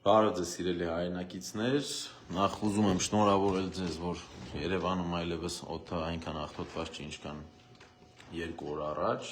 Բարև ձեզ սիրելի հայրենակիցներ, նախ ուզում եմ շնորհավորել ձեզ, որ Երևանում այլևս օդը այնքան աղտոտված չի, ինչքան 2 օր առաջ։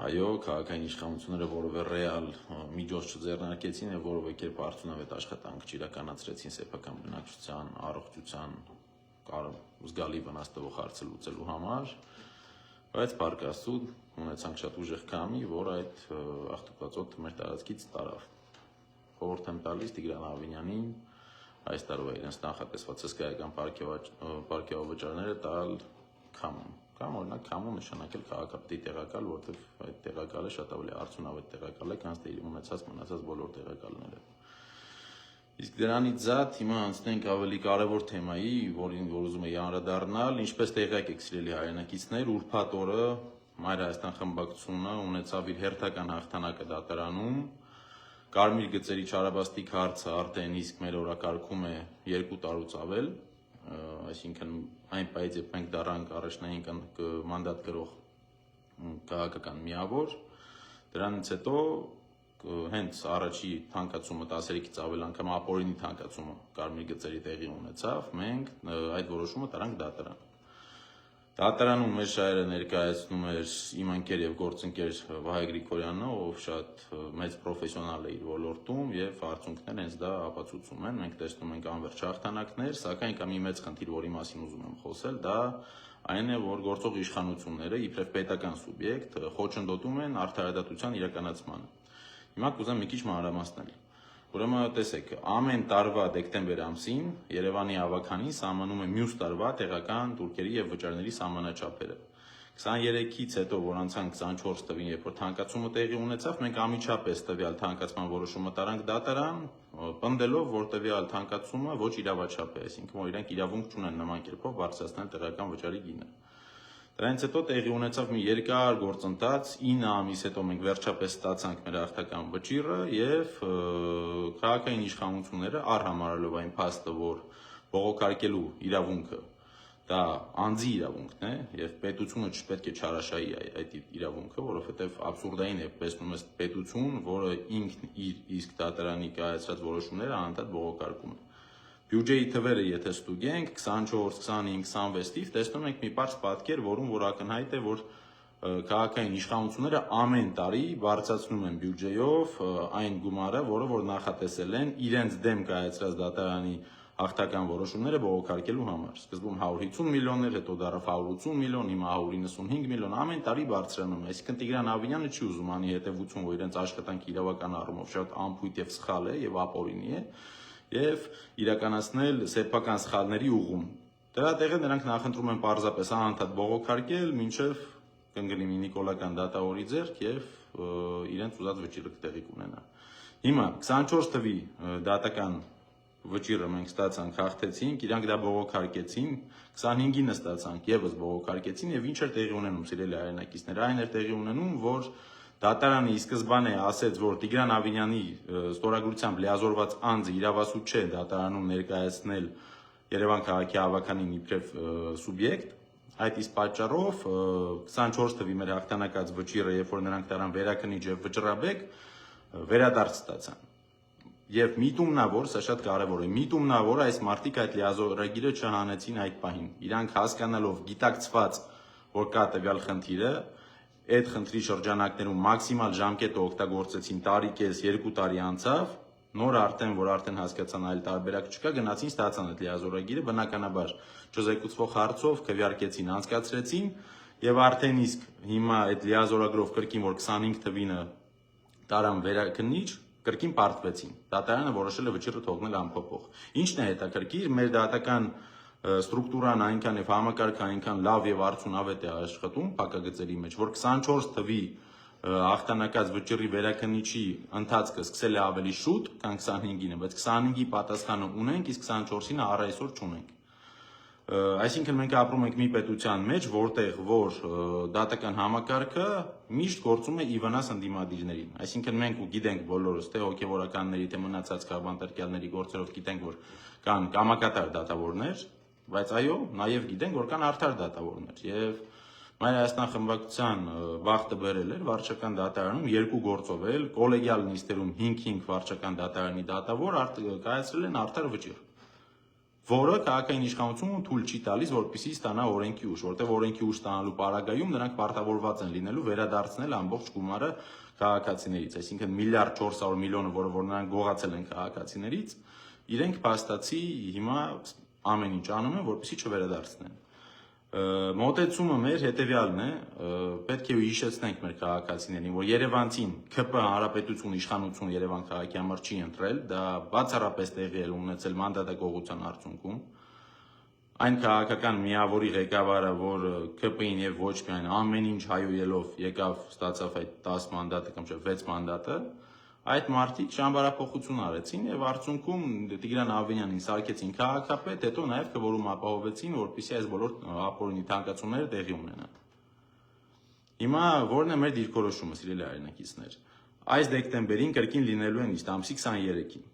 Այո, քաղաքային իշխանությունները որևէ ռեալ միջոց չձեռնարկեցին եւ որևէ կերպ արդյունավետ աշխատանք չիրականացրեցին սեփական բնակչության առողջության զգալի վնաս տվող հարցը լուծելու համար, բայց Փառք Աստծո ունեցանք շատ ուժեղ կամի, որ այդ աղտոտված օդը մեր տարածքից տարավ։ Խորհուրդ եմ տալիս Տիգրան Ավինյանին այս տարվա իրենց նախատեսված հսկայական պարգևավճարները տալ քամում։ Կամ օրինակ քամում նշանակել քաղաքապետի տեղակալ, որտեղ այդ տեղակալը շատ ավելի արդյունավետ տեղակալ է, քան իր ունեցած մնացած բոլոր տեղակալները։ Իսկ դրանից զատ հիմա անցնենք ավելի կարևոր թեմայի, որին ուզում եի անդրադառնալ, ինչպես տեղյակ եք սիրելի հայրենակիցներ, ուրբաթ օրը Մայր Հայաստան խմբակցությունը ունեցավ իր հերթական հաղթանակը դատարանում։ Կարմիր գծերի չարաբաստիկ հարցը արդեն իսկ մեր օրակարգում է 2 տարուց ավել, այսինքն այն պայից երբ մենք դառանք առաջնային մանդատ կրող քաղաքական միավոր, դրանից հետո հենց առաջի թանկացումը 13-ից ավել անգամ ապօրինի թանկացումը կարմիր գծերի տեղի ունեցավ, մենք այդ որոշումը տարանք դատարան։ Դատարանում մեր շահերը ներկայացնում էր իմ ընկեր եւ գործընկեր Վահե Գրիգորյանը, ով շատ մեծ պրոֆեսիոնալ է իր ոլորտում եւ արդյունքները հենց դա ապացուցում են։ Մենք տեսնում ենք անվերջ հաղթանակներ, սակայն կա մի մեծ խնդիր, որի մասին ուզում եմ խոսել, դա այն է, որ գործող իշխանությունները իբրև պետական սուբյեկտ խոչընդոտում են արդարադատության իրականացմանը։ Հիմա կուզեմ մի քիչ մանրամասնել։ Ուրեմն տեսեք, ամեն տարվա դեկտեմբեր ամսին Երևանի ավականին սահմանում է մյուս տարվա տեղական տուրքերի եւ վճարների սահմանաչափերը։ 23-ից հետո, որ անցան 24 թվին, երբ որ թանկացումը տեղի ունեցավ, մենք անմիջապես տվյալ թանկացման որոշումը տարանք դատարան, պնդելով, որ տվյալ թանկացումը ոչ իրավաչափ է, այսինքն որ իրենք իրավունք չունեն նման կերպով բարձրացնել տեղական վճարի գինը։ Դրանից հետո տեղի ունեցավ մի երկար գործընթաց, 9 ամիս հետո մենք վերջապես ստացանք մեր հաղթական վճիռը եւ քաղաքային իշխանությունները առհամարելով այն փաստը, որ բողոքարկելու իրավունքը դա անձի իրավունքն է եւ պետությունը չպետք է չարաշահի այդ իրավունքը, որովհետեւ աբսուրդային է տեսնում ես պետություն, որը ինքն իր իսկ դատարանի կայացրած որոշումները անընդհատ բողոքարկում է։ Բյուջեի թվերը եթե ստուգենք 24, 25, 26 թիվ, տեսնում ենք մի պարզ պատկեր, որում որ ակնհայտ է, որ քաղաքային իշխանությունները ամեն տարի բարձրացնում են բյուջեով այն գումարը, որը որ նախատեսել են իրենց դեմ կայացրած դատարանի հաղթական որոշումները բողոքարկելու համար։ Սկզբում 150 միլիոններ, հետո դառավ 180 միլիոն, հիմա 195 միլիոն, ամեն տարի բարձրանում է։ Այսինքն Տիգրան Ավինյանը չի ուզում անի հետևություն, որ իրենց աշխատանքի իրավական առումով շատ անփույթ եւ սխալ է եւ ապօրինի է եւ իրականացնել սեփական սխալների ուղում։ Դրա տեղը նրանք նախընտրում են պարզապես անընդհատ բողոքարկել, մինչեւ կընկնի մի նիկոլական դատավորի ձեռք եւ իրենց ուզած վճիռը տեղի կունենա։ Հիմա 24 թվի դատական վճիռը մենք ստացանք, հաղթեցինք, իրանք դա բողոքարկեցին, 25-ին ստացանք, եւս բողոքարկեցին եւ ինչ էր տեղի ունենում, սիրելի հայրենակիցներ, այն էր տեղի ունենում, որ դատարանը ի սկզբանե ասեց, որ Տիգրան Ավինյանի ստորագրությամբ լիազորված անձը իրավասու չէ դատարանում ներկայացնել Երևան քաղաքի ավականին իբրև սուբյեկտ, այդ իսկ պատճառով 24 թվի մեր հաղթանակած վճիռը, երբ որ նրանք տարան վերաքննիչ եւ վճռաբեկ, վերադարձ ստացան։ Եվ միտումնավոր, սա շատ կարևոր է, միտումնավոր այս մարտիկ այդ լիազորագիրը չհանեցին այդ պահին։ Իրանք հասկանալով, գիտակցված, որ կա տվյալ խնդիրը, այդ խնդրի շրջանակներում մաքսիմալ ժամկետը օգտագործեցին, տարի կես, 2 տարի անցավ, նոր որ արդեն հասկացան այլ տարբերակ չկա, գնացին ստացան այդ լիազորագիրը, բնականաբար չզեկուցվող հարցով քվեարկեցին, անցկացրեցին եւ արդեն իսկ հիմա այդ լիազորագրով կրկին որ 25 թվինը տարան վերաքննիչ կրկին պարտվեցին։ Դատարանը որոշել է վճիռը թողնել անփոփոխ։ Ինչն է հետաքրքիր, մեր դատական ստրուկտուրան այնքան եւ համակարգը այնքան լավ եւ արդյունավետ է աշխատում փակագծերի մեջ, որ 24 թվի հաղթանակած վճիռի վերաքննիչի ընթացքը սկսել է ավելի շուտ, քան 25-ինը, բայց 25-ի պատասխանը ունենք, իսկ 24-ինը առ այսօր չունենք։ Այսինքն մենք ապրում ենք մի պետության մեջ, որտեղ որ դատական համակարգը միշտ գործում է ի վնաս ընդդիմադիրներին։ Այսինքն մենք ու գիտենք բոլորս, թե հոգևորականների, թե մնացած քաղաքապետարների գործերով գիտենք, որ կան կամակատար դատավորներ, բայց այո, նաև գիտենք, որ կան արդար դատավորներ։ Եվ Մայր Հայաստան խմբակցության վախտը բերել էր վարչական դատարանում 2 գործով էլ կոլեգիալ նիստերում 5-5 վարչական դատարանի դատավոր կայացրել են արդար վճիռ, որը քաղաքային իշխանությունը թույլ չի տալիս, որպեսզի ստանա օրենքի ուժ, որտեղ օրենքի ուժ ստանալու պարագայում նրանք պարտավորված են լինելու վերադարձնել ամբողջ գումարը քաղաքացիներից, այսինքն 1.4 միլիարդը, որը նրանք գողացել են քաղաքացիներից, իրենք փաստացի հիմա ամեն ինչ անում են, որպեսզի չվերադարձնեն։ Մոտեցումը մեր հետևյալն է, պետք է հիշեցնենք մեր քաղաքացիներին, որ Երևանցին ՔՊ հանրապետություն իշխանություն Երևան քաղաքի համար չի ընտրել, դա բացառապես տեղի է ունեցել մանդատակողության արդյունքում։ Այն քաղաքական միավորի ղեկավարը, որ ՔՊ-ին եւ ոչ միայն ամեն ինչ հայոյելով եկավ, ստացավ այդ 10 մանդատը կամ 6 մանդատը, այդ մարդիկ ճամբարափոխություն արեցին եւ արդյունքում Տիգրան Ավենյանին սարքեցին քաղաքապետ, հետո նաեւ քվորում ապահովեցին, որպեսզի այս բոլոր ապօրինի թանկացումները տեղի ունենան։ Հիմա ո՞րն է մեր դիրքորոշումը, սիրելի հայրենակիցներ։ Այս դեկտեմբերին կրկին լինելու են իսկ ամսի 23-ին,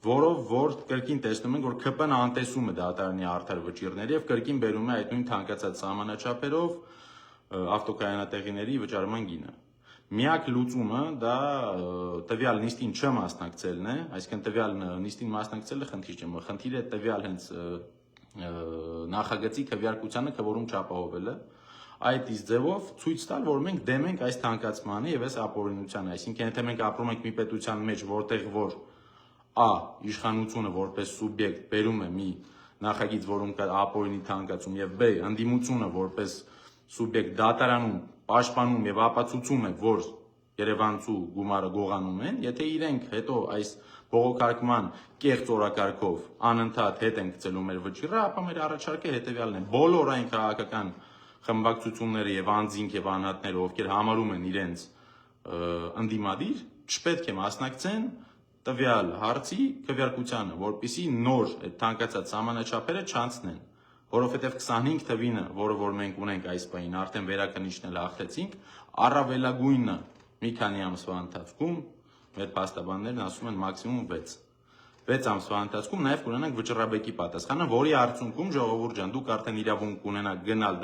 որով որ կրկին տեսնում ենք, որ ՔՊ-ն անտեսում է դատարանի արդար վճիռների եւ կրկին բերում է այդ նույն թանկացած սահմանաչափերով ավտոկայանատեղիների վճարման գինը։ Միակ լուծումը դա տվյալ նիստին չմասնակցելն է, այսինքն տվյալ նիստին մասնակցելը խնդիր չէ, խնդիրը տվյալ հենց նախագծի քվեարկությանը քվորում չապահովելը, այդ իսկ ձևով ցույց տալ, որ մենք դեմ ենք այս թանկացմանը եւ այս ապօրինությանը, այսինքն եթե մենք ապրում ենք մի պետության մեջ, որտեղ որ A իշխանությունը որպես սուբյեկտ բերում է մի նախագիծ, որում կա ապօրինի թանկացում եւ B ընդդիմությունը որպես սուբյեկտ դատարանում պաշտպանում եւ ապացուցում է, որ Երևանցու գումարը գողանում են, եթե իրենք հետո այս բողոքարկման կեղծ օրակարգով անընդհատ հետ են գցելու մեր վճիռը, ապա մեր առաջարկը հետեւյալն է. բոլոր այն քաղաքական խմբակցությունները եւ անձինք եւ անհատները, ովքեր համարում են իրենց ընդդիմադիր, չպետք է մասնակցեն տվյալ հարցի քվեարկությանը, որպեսզի նոր այդ թանկացած սահմանաչափերը չանցնեն, որովհետև 25 թվինը, որը որ մենք ունենք այս պահին, արդեն վերակնիչնել հաղթեցինք, առավելագույնը մի քանի ամսվա ընթացքում մեր փաստաբաններն ասում են մաքսիմում 6 ամսվա ընթացքում նաև կունենանք վճռաբեկի պատասխանը, որի արդյունքում ժողովուրդ ջան, դուք արդեն իրավունք ունենաք գնալ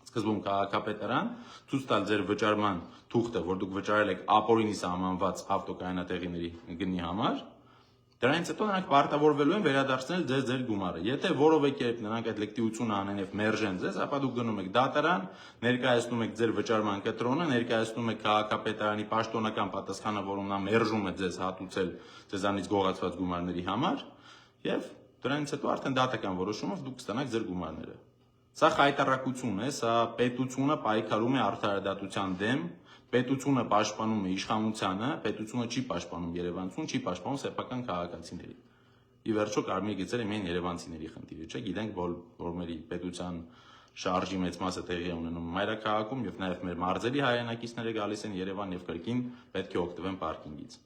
սկզբում քաղաքապետարան, ցույց տալ ձեր վճարման թուղթը, որ դուք վճարել եք ապօրինի սահմանված ավտոկայանատեղիների գնի համար, դրանից հետո նրանք պարտավորվելու են վերադարձնել ձեր գումարը։ Եթե որևէ կերպ նրանք այդ լեկտիությունը անեն եւ մերժեն ձեզ, ապա դուք գնում եք դատարան, ներկայացնում եք ձեր վճարման կտրոնը, ներկայացնում եք քաղաքապետարանի պաշտոնական պատասխանը, որում նա մերժում է ձեզ հատուցել ձեզանից գողացված գումարների համար, եւ դրանից հետո արդեն դատական որոշումով դուք կստանաք ձեր գումարները։ Սա խայտառակություն է, սա պետությունը պայքարում է արդարադատության դեմ, պետությունը պաշտպանում է իշխանությանը, պետությունը չի պաշտպանում Երևանցուն, չի պաշտպանում սեփական քաղաքացիներին։ Ի վերջո կարմիր գծերը միայն երևանցիների խնդիրը չէ, գիտենք, որ մեր պետության շարժի մեծ մասը տեղի է ունենում մայրաքաղաքում եւ նաեւ մեր մարզերի հայրենակիցները գալիս են Երևան եւ կրկին պետք է օգտվեն պարկինգից։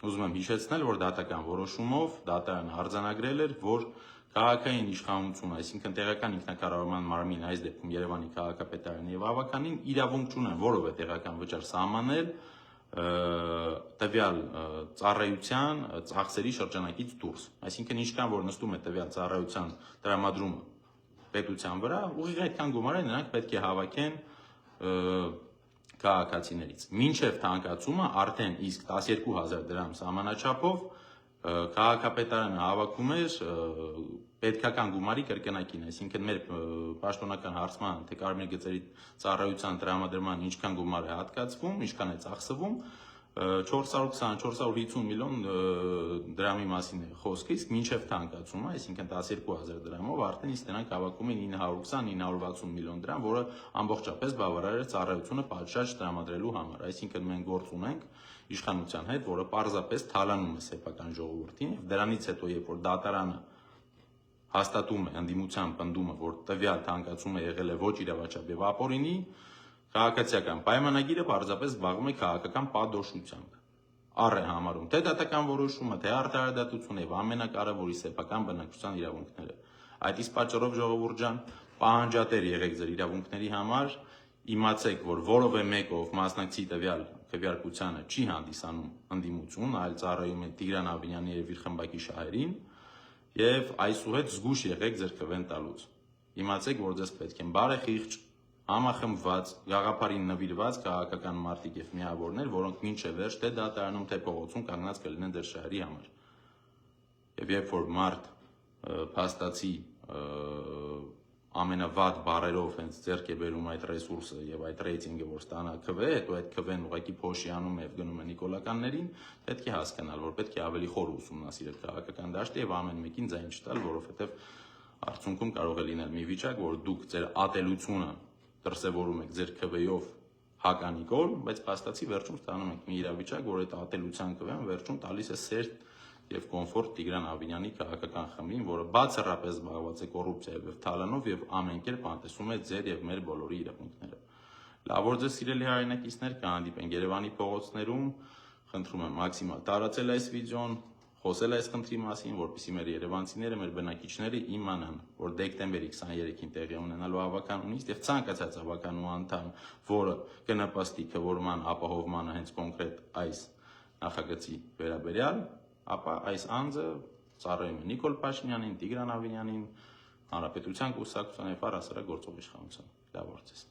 Ուզում եմ հիշեցնել, որ դատական որոշումով դատարանը արձանագրել էր, որ քաղաքային իշխանությունը, այսինքն տեղական ինքնակառավարման մարմին, այս դեպքում Երևանի քաղաքապետարանը եւ ավականին իրավունք չունեն որևէ տեղական վճար սահմանել տվյալ ծառայության ծախսերի շրջանակից դուրս։ Այսինքն ինչքան որ նստում է տվյալ ծառայության տրամադրումը պետության վրա, ուղիղ այդքան գումարը նրանք պետք է հավաքեն քաղաքացիներից։ Մինչև թանկացումը արդեն իսկ 12000 դրամ սահմանաչափով քաղաքապետարանը հավաքում էր պետքական գումարի կրկնակին, այսինքն մեր պաշտոնական հարցման, թե կարմիր գծերի ծառայության տրամադրման ինչքան գումար է հատկացվում, ինչքան է ծախսվում, 420-450 միլիոն դրամի մասին է խոսքը, իսկ մինչև թանկացումը, այսինքն 12000 դրամով արդեն իսկ նրանք հավաքում են 920-960 միլիոն դրամ, որը ամբողջապես բավարար է ծառայությունը պատշաճ տրամադրելու համար, այսինքն մենք գործ ունենք իշխանության հետ, որը պարզապես թալանում է սեփական ժողովրդին, եւ դրանից հետո երբ որ դատարանը հաստատում է ընդդիմության պնդումը, որ տվյալ թանկացումը եղել է ոչ իրավաչափ եւ ապօրինի, քաղաքացիական պայմանագիրը պարզապես զբաղվում է քաղաքական պատոշությամբ։ Առ է համարում թե դատական որոշումը, թե արդարադատությունը եւ ամենակարևորի սեփական բնակչության իրավունքները։ Այդ իսկ պատճառով ժողովուրդ ջան, պահանջատեր եղեք ձեր իրավունքների համար, իմացեք, որ որևէ մեկը, ով մասնակցի տվյալ քվեարկությանը, չի հանդիսանում ընդդիմություն, այլ ծառայում է Տիգրան Ավենյանի եւ իր խմբակի շահերին, եւ այսուհետ զգուշ եղեք ձեր քվեն տալուց։ Իմացեք, որ ձեզ պետք են բարեխիղճ, համախմբված, գաղափարին նվիրված քաղաքական մարտիկ եւ միավորներ, որոնք մինչև վերջ թե դատարանում, թե փողոցում կանգնած կլինեն դեր շահերի համար։ Եվ երբ որ մարդ փաստացի ամենավատ բարերով հենց ձեռք է բերում այդ ռեսուրսը եւ այդ ռեյտինգը, որ ստանա ՔՎ, հետո այդ ՔՎ-ն ուղղակի փոշիանում է եւ գնում է նիկոլականներին, պետք է հասկանալ, որ պետք է ավելի խոր ուսումնասիրել քաղաքական դաշտը եւ ամեն մեկին ձայն չտալ, որովհետեւ արդյունքում կարող է լինել մի վիճակ, որ դուք ձեր ատելությունը դրսևորում եք ձեր ՔՎ-ով հականի կողմ, բայց փաստացի վերջում ստանում եք մի իրավիճակ, որ այդ ատելության ԿՎ-ն վերջում տալիս է սերտ եւ կոմֆորտ Տիգրան Ավինյանի քաղաքական խմբին, որը բացառապես զբաղված է կոռուպցիայով եւ թալանով եւ ամեն կերպ անտեսում է ձեր եւ մեր բոլորի իրավունքները։ Լավ որ ձեզ սիրելի հայրենակիցներ, կհանդիպենք Երևանի փողոցներում, խնդրում եմ մաքսիմալ տարածել այս վիդեոն, խոսել այս խնդրի մասին, որպեսզի մեր երևանցիները, մեր բնակիչները իմանան, որ դեկտեմբերի 23-ին տեղի ունենալու հավաքանունից եւ ցանկացած հավաքանու անդամ, որը կնպաստի քվորման ապահովմանը հենց կոնկրետ այս նախագծի վերաբերյալ, ապա այս անձը ծառայում է Նիկոլ Փաշինյանին, Տիգրան Ավինյանին, Հանրապետության կուսակցության եւ առասարակ գործող իշխանության։ Լավ օրձես։